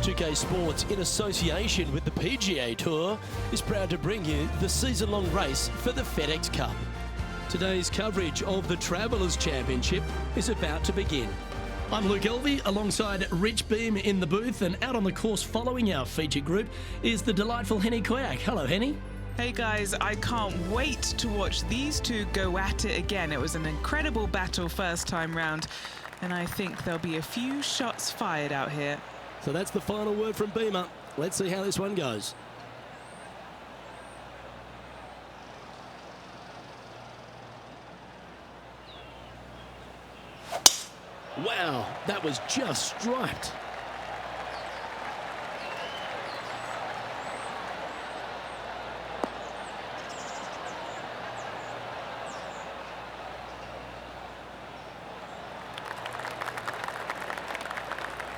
2K Sports, in association with the PGA Tour, is proud to bring you the season-long race for the FedEx Cup. Today's coverage of the Travellers Championship is about to begin. I'm Luke Elvey, alongside Rich Beam in the booth, and out on the course following our feature group is the delightful Henny Koyak. Hello, Henny. Hey guys, I can't wait to watch these two go at it again. It was an incredible battle first time round, and I think there'll be a few shots fired out here. So that's the final word from Beamer. Let's see how this one goes. Wow, that was just striped.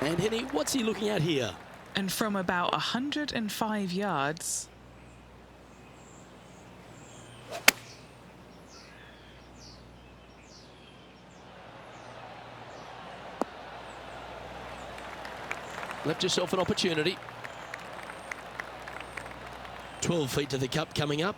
And Henny, what's he looking at here? And from about 105 yards. Left yourself an opportunity. 12 feet to the cup coming up.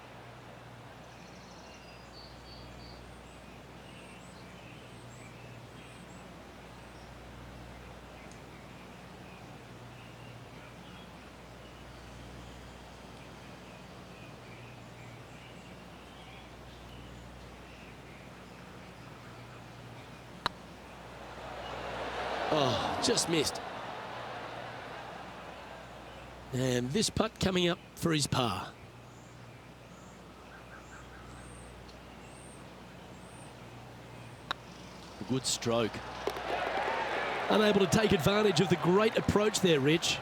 Oh, just missed. And this putt coming up for his par. A good stroke. Unable to take advantage of the great approach there, Rich.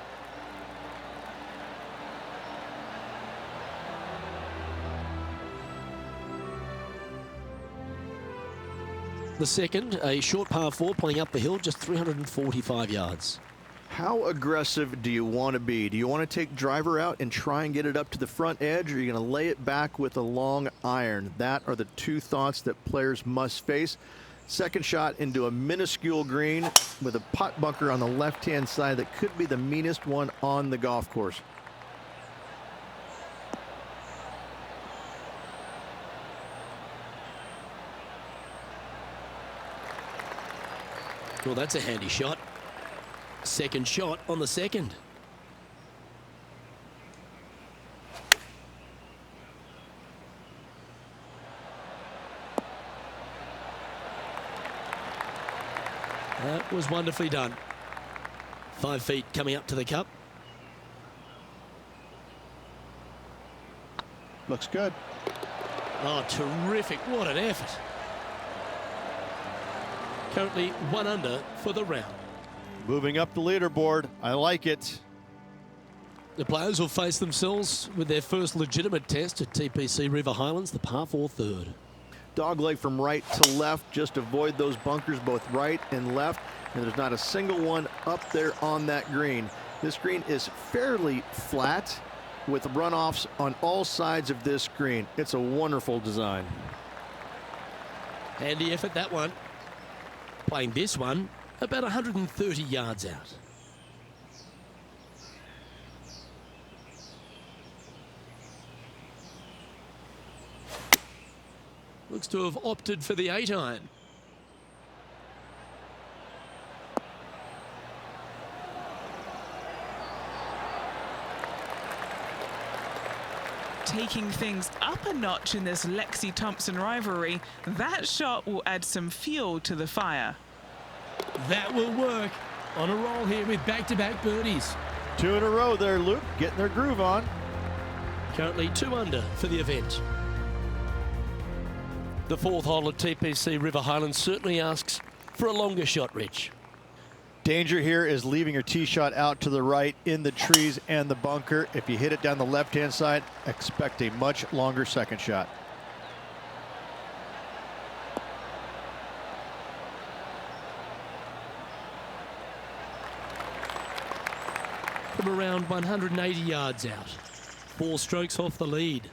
The second, a short par 4 playing up the hill, just 345 yards. How aggressive do you want to be? Do you want to take driver out and try and get it up to the front edge, or are you going to lay it back with a long iron? That are the two thoughts that players must face. Second shot into a minuscule green with a putt bunker on the left-hand side that could be the meanest one on the golf course. Well, that's a handy shot. Second shot on the second. That was wonderfully done. 5 feet coming up to the cup. Looks good. Oh, terrific. What an effort. Currently 1 under for the round. Moving up the leaderboard. I like it. The players will face themselves with their first legitimate test at TPC River Highlands, the par 4 third. Dogleg from right to left. Just avoid those bunkers, both right and left. And there's not a single one up there on that green. This green is fairly flat with runoffs on all sides of this green. It's a wonderful design. Handy effort, that one. Playing this one about 130 yards out. Looks to have opted for the 8-iron. Taking things up a notch in this Lexi-Thompson rivalry, that shot will add some fuel to the fire. That will work. On a roll here with back-to-back birdies. 2 in a row there, Luke. Getting their groove on. Currently 2 under for the event. The 4th hole at TPC River Highland certainly asks for a longer shot, Rich. Danger here is leaving your tee shot out to the right in the trees and the bunker. If you hit it down the left-hand side, expect a much longer second shot. From around 180 yards out. 4 strokes off the lead.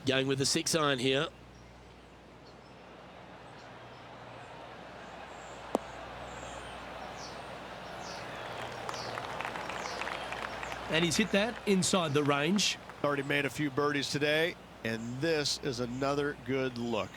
Going with the 6-iron here. And he's hit that inside the range. Already made a few birdies today, and this is another good look.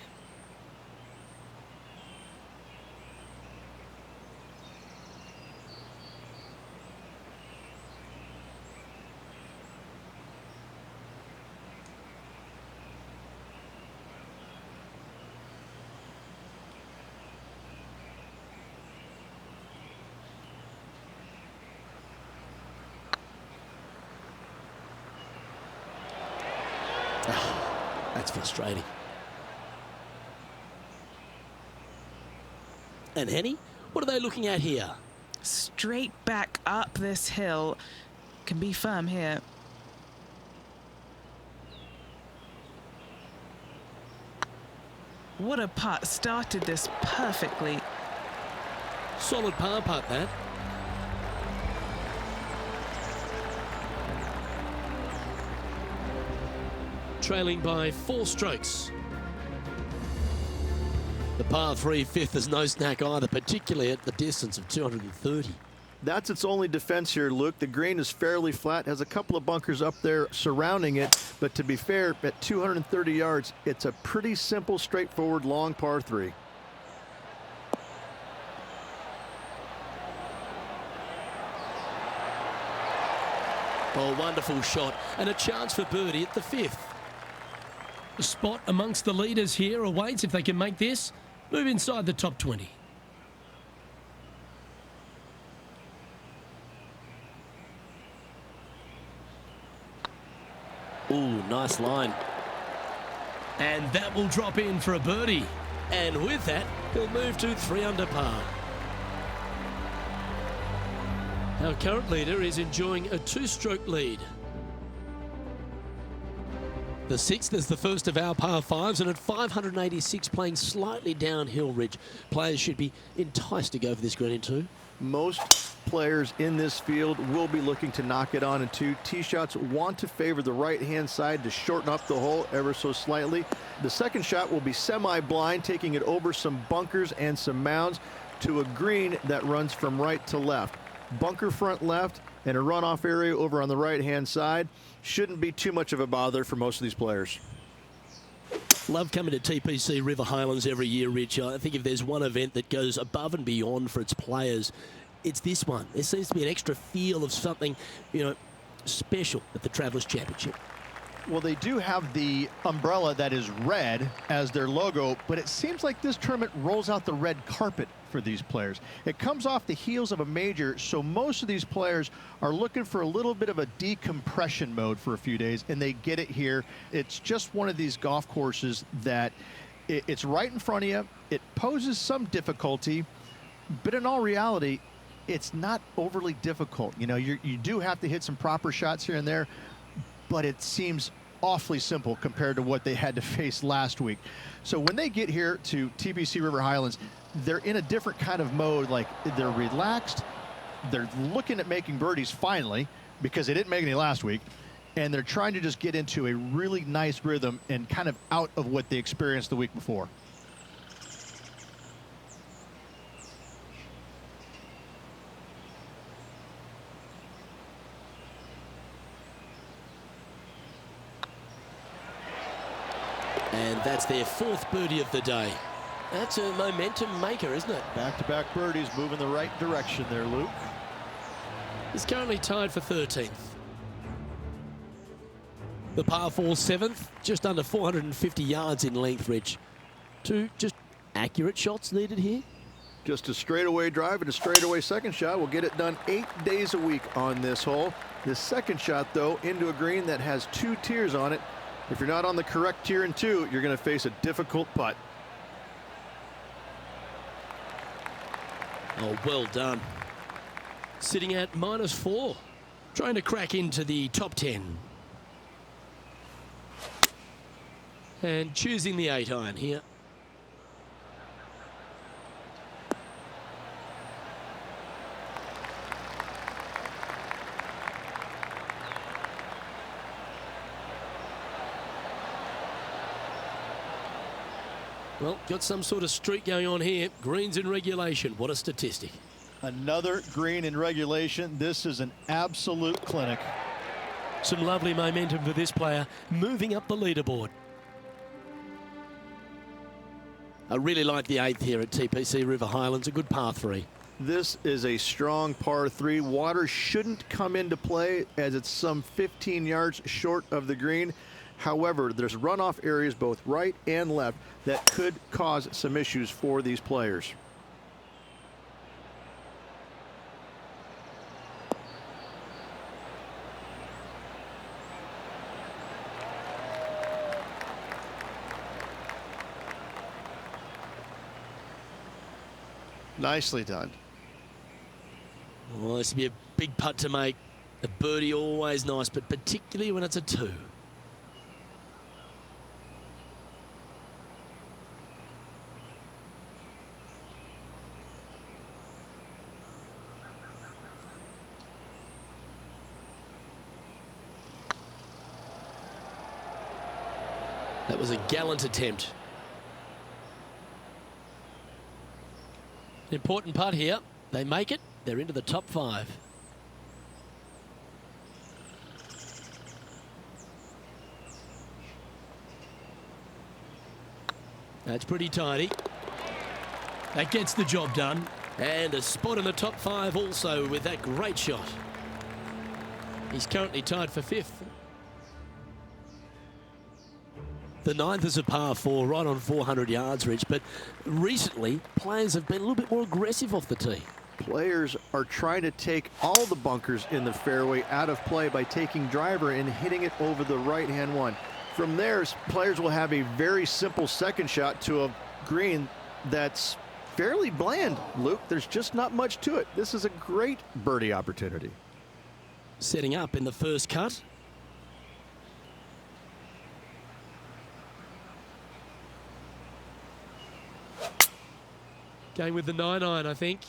That's frustrating. And Henny, what are they looking at here? Straight back up this hill. Can be firm here. What a putt. Started this perfectly. Solid par putt, that. Trailing by 4 strokes. The par 3 fifth is no snack either, particularly at the distance of 230. That's its only defense here, Luke. The green is fairly flat, has a couple of bunkers up there surrounding it, but to be fair, at 230 yards, it's a pretty simple, straightforward, long par 3. Oh, wonderful shot, and a chance for birdie at the 5th. A spot amongst the leaders here awaits if they can make this. Move inside the top 20. Ooh, nice line. And that will drop in for a birdie. And with that, he'll move to 3 under par. Our current leader is enjoying a 2-stroke lead. The 6th is the first of our par 5s, and at 586 playing slightly downhill ridge, players should be enticed to go for this green in 2. Most players in this field will be looking to knock it on in 2. Tee shots want to favor the right-hand side to shorten up the hole ever so slightly. The second shot will be semi-blind, taking it over some bunkers and some mounds to a green that runs from right to left. Bunker front left and a runoff area over on the right-hand side. Shouldn't be too much of a bother for most of these players. Love coming to TPC River Highlands every year, Rich. I think if there's one event that goes above and beyond for its players, it's this one. There seems to be an extra feel of something, you know, special at the Travellers Championship. Well, they do have the umbrella that is red as their logo, but it seems like this tournament rolls out the red carpet for these players. It comes off the heels of a major, so most of these players are looking for a little bit of a decompression mode for a few days, and they get it here. It's just one of these golf courses that it's right in front of you. It poses some difficulty, but in all reality, it's not overly difficult. You know, you do have to hit some proper shots here and there, but it seems awfully simple compared to what they had to face last week. So when they get here to TPC River Highlands, they're in a different kind of mode. Like, they're relaxed, they're looking at making birdies finally, because they didn't make any last week, and they're trying to just get into a really nice rhythm and kind of out of what they experienced the week before. And that's their 4th birdie of the day. That's a momentum maker, isn't it? Back-to-back birdies, moving the right direction there, Luke. He's currently tied for 13th. The par 4 7th, just under 450 yards in length, Rich. 2 just accurate shots needed here. Just a straightaway drive and a straightaway second shot will get it done 8 days a week on this hole. This second shot, though, into a green that has 2 tiers on it. If you're not on the correct tier in 2, you're going to face a difficult putt. Oh, well done. Sitting at -4, trying to crack into the top 10. And choosing the 8-iron here. Well, got some sort of streak going on here. Greens in regulation. What a statistic. Another green in regulation. This is an absolute clinic. Some lovely momentum for this player, moving up the leaderboard. I really like the 8th here at TPC River Highlands, a good par 3. This is a strong par 3. Water shouldn't come into play as it's some 15 yards short of the green. However, there's runoff areas both right and left that could cause some issues for these players. Nicely done. Well, this would be a big putt to make. A birdie always nice, but particularly when it's a 2. That was a gallant attempt. An important putt here. They make it. They're into the top 5. That's pretty tidy. That gets the job done. And a spot in the top 5 also with that great shot. He's currently tied for 5th. The 9th is a par 4, right on 400 yards, Rich, but recently players have been a little bit more aggressive off the tee. Players are trying to take all the bunkers in the fairway out of play by taking driver and hitting it over the right-hand one. From there, players will have a very simple second shot to a green that's fairly bland, Luke. There's just not much to it. This is a great birdie opportunity. Setting up in the first cut. Going with the 9-iron, I think.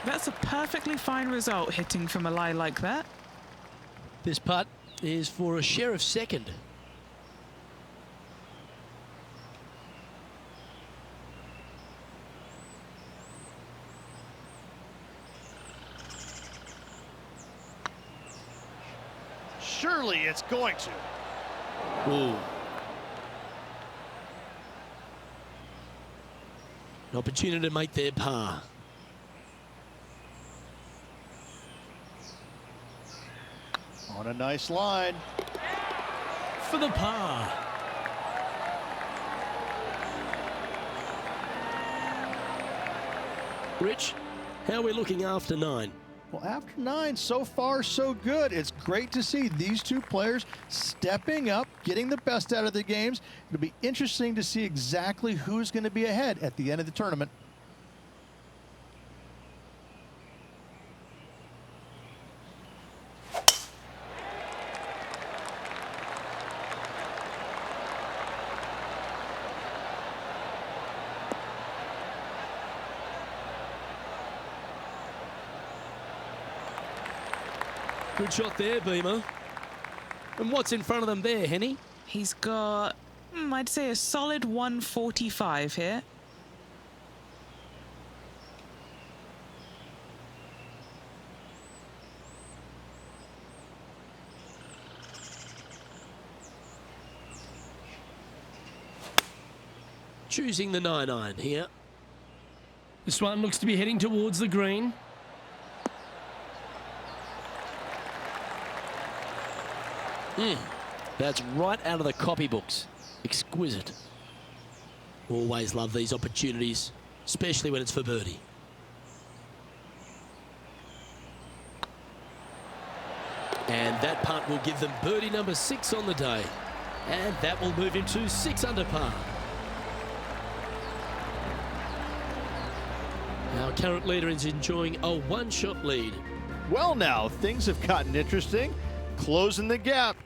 That's a perfectly fine result, hitting from a lie like that. This putt is for a share of 2nd. Surely it's going to. Ooh. An opportunity to make their par. On a nice line. For the par. Rich, how are we looking after 9? Well, after 9, so far so good. It's great to see these two players stepping up, getting the best out of their games. It'll be interesting to see exactly who's going to be ahead at the end of the tournament. Good shot there, Beamer. And what's in front of them there, Henny? He's got, I'd say, a solid 145 here. Choosing the 9-iron here. This one looks to be heading towards the green. That's right out of the copybooks. Exquisite. Always love these opportunities, especially when it's for birdie. And that putt will give them birdie number 6 on the day. And that will move him to 6 under par. Our current leader is enjoying a 1-shot lead. Well, now things have gotten interesting. Closing the gap.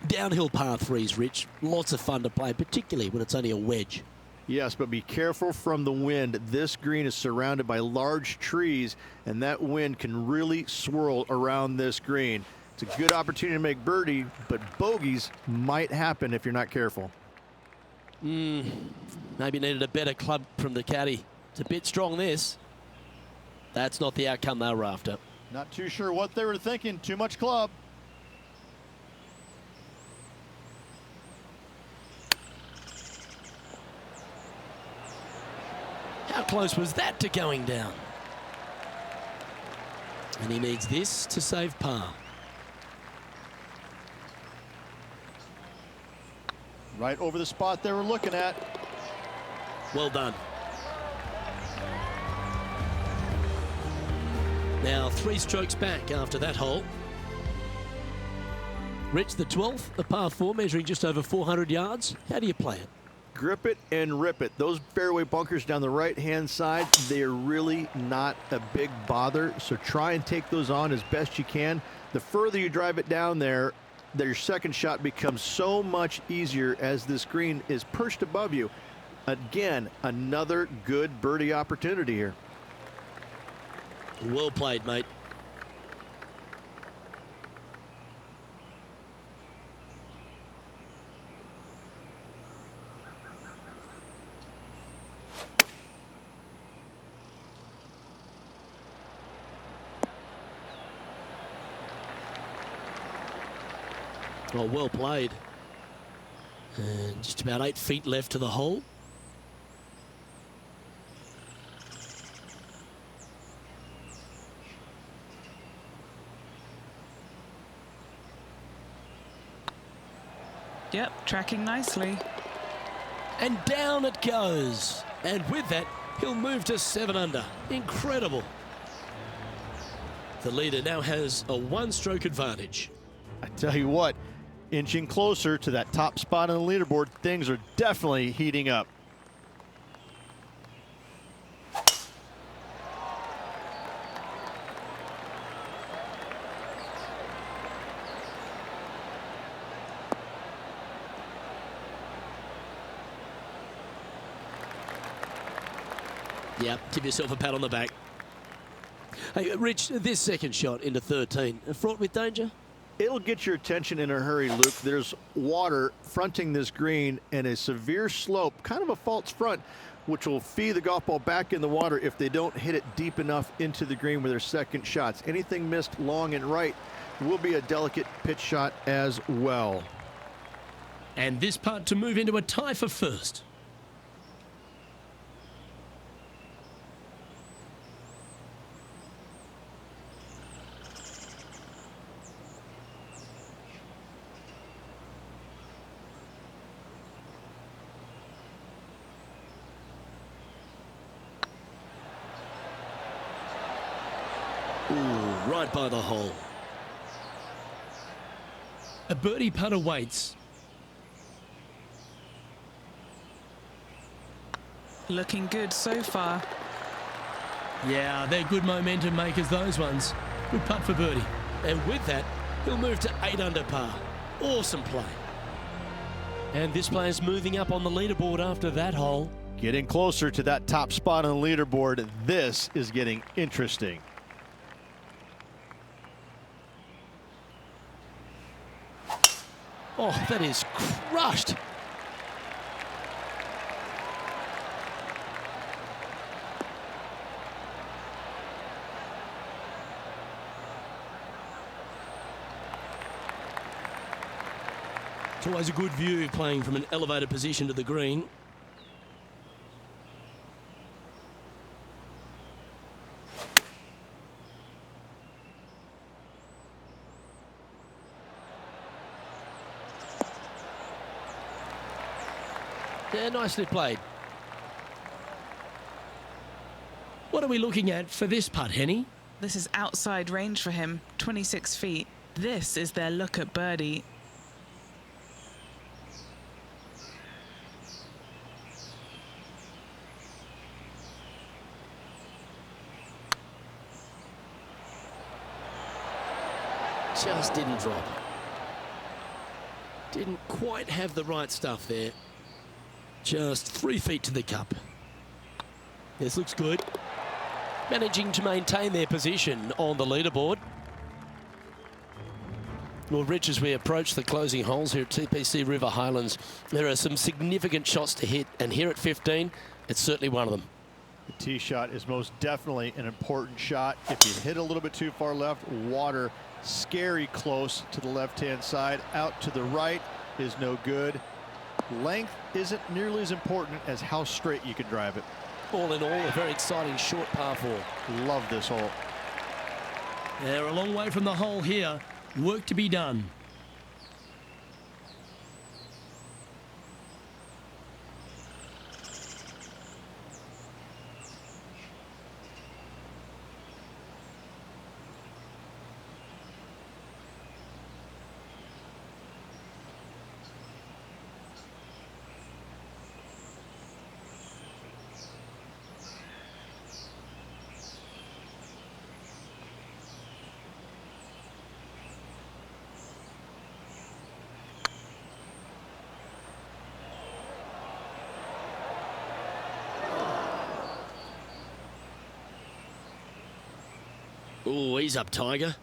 Downhill par 3s, Rich. Lots of fun to play, particularly when it's only a wedge. Yes, but be careful from the wind. This green is surrounded by large trees, and that wind can really swirl around this green. It's a good opportunity to make birdie, but bogeys might happen if you're not careful. Maybe needed a better club from the caddy. It's a bit strong, this. That's not the outcome they were after. Not too sure what they were thinking. Too much club. How close was that to going down? And he needs this to save par. Right over the spot they were looking at. Well done. Now 3 strokes back after that hole. Rich, the 12th, a par 4 measuring just over 400 yards. How do you play it? Grip it and rip it. Those fairway bunkers down the right-hand side, they are really not a big bother, so try and take those on as best you can. The further you drive it down there, your second shot becomes so much easier as this green is perched above you. Again, another good birdie opportunity here. Well played, mate. Oh, well played. And just about 8 feet left to the hole. Yep, tracking nicely. And down it goes. And with that, he'll move to 7 under. Incredible. The leader now has a 1-stroke advantage. I tell you what, inching closer to that top spot on the leaderboard, things are definitely heating up. Yep, give yourself a pat on the back. Hey, Rich, this second shot into 13, fraught with danger? It'll get your attention in a hurry, Luke. There's water fronting this green and a severe slope, kind of a false front, which will feed the golf ball back in the water if they don't hit it deep enough into the green with their second shots. Anything missed long and right will be a delicate pitch shot as well. And this putt to move into a tie for first. Ooh, right by the hole. A birdie putt awaits. Looking good so far. Yeah, they're good momentum makers, those ones. Good putt for birdie. And with that, he'll move to 8 under par. Awesome play. And this player's moving up on the leaderboard after that hole. Getting closer to that top spot on the leaderboard. This is getting interesting. Oh, that is crushed. It's always a good view playing from an elevated position to the green. Yeah, nicely played. What are we looking at for this putt, Henny? This is outside range for him, 26 feet. This is their look at birdie. Just didn't drop. Didn't quite have the right stuff there. Just 3 feet to the cup. This looks good. Managing to maintain their position on the leaderboard. Well, Rich, as we approach the closing holes here at TPC River Highlands, there are some significant shots to hit, and here at 15, it's certainly one of them. The tee shot is most definitely an important shot. If you hit a little bit too far left, water scary close to the left-hand side. Out to the right is no good. Length isn't nearly as important as how straight you can drive it. All in all, a very exciting short par 4. Love this hole. They're a long way from the hole here. Work to be done. Oh, he's up, Tiger.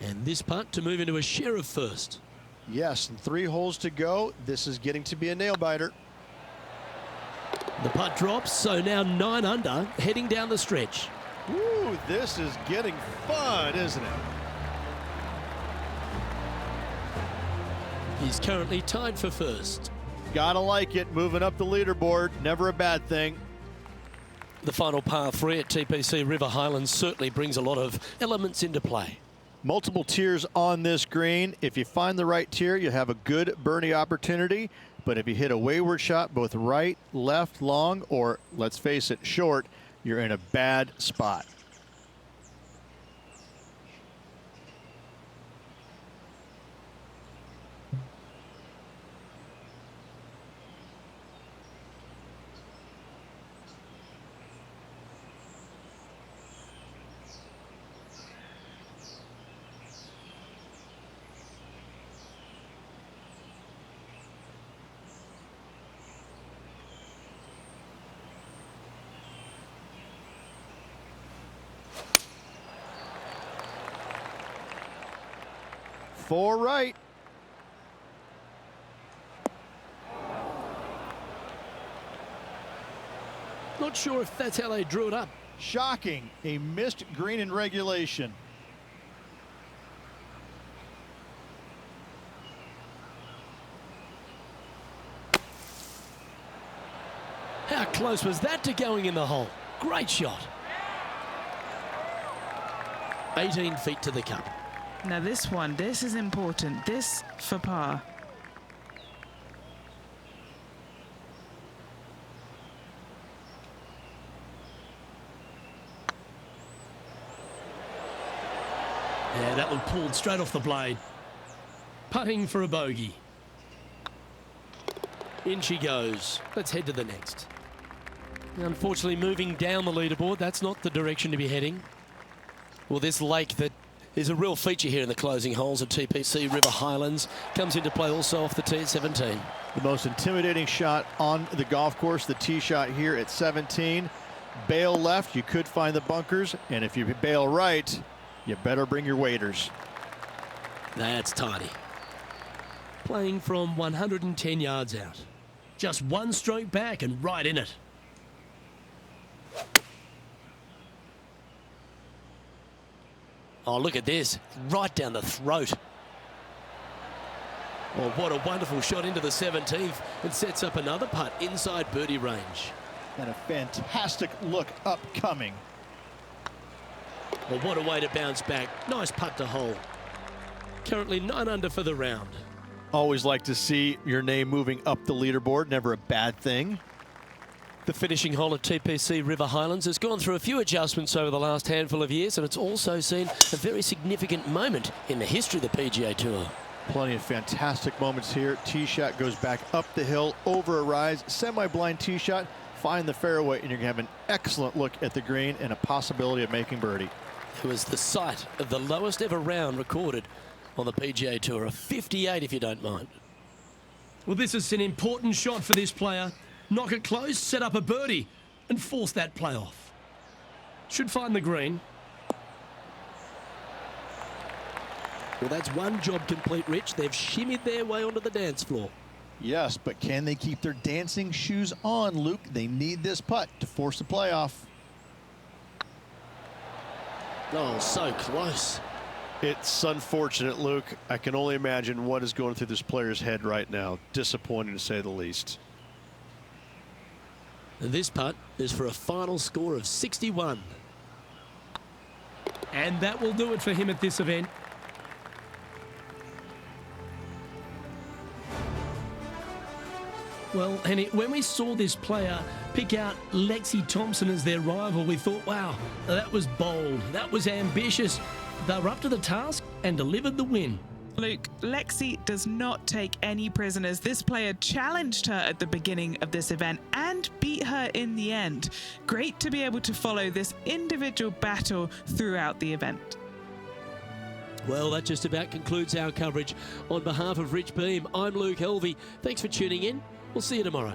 And this putt to move into a share of first. Yes, and 3 holes to go. This is getting to be a nail-biter. The putt drops, so now 9 under, heading down the stretch. Ooh, this is getting fun, isn't it? He's currently tied for first. Gotta like it, moving up the leaderboard, never a bad thing. The final par 3 at TPC River Highlands certainly brings a lot of elements into play. Multiple tiers on this green. If you find the right tier, you have a good birdie opportunity. But if you hit a wayward shot, both right, left, long, or let's face it, short, you're in a bad spot. Four right. Not sure if that's how they drew it up. Shocking, a missed green in regulation. How close was that to going in the hole? Great shot. 18 feet to the cup. Now this is important. This for par. Yeah, that one pulled straight off the blade. Putting for a bogey. In she goes. Let's head to the next. Unfortunately, moving down the leaderboard, that's not the direction to be heading. Well, this lake that is a real feature here in the closing holes at TPC River Highlands comes into play also off the tee at 17. The most intimidating shot on the golf course, the tee shot here at 17. Bail left, you could find the bunkers, and if you bail right, you better bring your waders. That's tidy. Playing from 110 yards out. Just one stroke back and right in it. Oh, look at this. Right down the throat. Well, what a wonderful shot into the 17th. It sets up another putt inside birdie range. And a fantastic look upcoming. Well, what a way to bounce back. Nice putt to hole. Currently 9 under for the round. Always like to see your name moving up the leaderboard. Never a bad thing. The finishing hole at TPC River Highlands has gone through a few adjustments over the last handful of years, and it's also seen a very significant moment in the history of the PGA Tour. Plenty of fantastic moments here. Tee shot goes back up the hill, over a rise, semi-blind tee shot, find the fairway, and you're going to have an excellent look at the green and a possibility of making birdie. It was the site of the lowest ever round recorded on the PGA Tour, a 58 if you don't mind. Well, this is an important shot for this player. Knock it close, set up a birdie, and force that play off. Should find the green. Well, that's one job complete, Rich. They've shimmied their way onto the dance floor. Yes, but can they keep their dancing shoes on, Luke? They need this putt to force the playoff. Oh, so close. It's unfortunate, Luke. I can only imagine what is going through this player's head right now. Disappointing to say the least. This putt is for a final score of 61. And that will do it for him at this event. Well, Henny, when we saw this player pick out Lexi Thompson as their rival, we thought, wow, that was bold, that was ambitious. They were up to the task and delivered the win. Luke, Lexi does not take any prisoners. This player challenged her at the beginning of this event and beat her in the end. Great to be able to follow this individual battle throughout the event. Well, that just about concludes our coverage. On behalf of Rich Beam, I'm Luke Helvey. Thanks for tuning in. We'll see you tomorrow.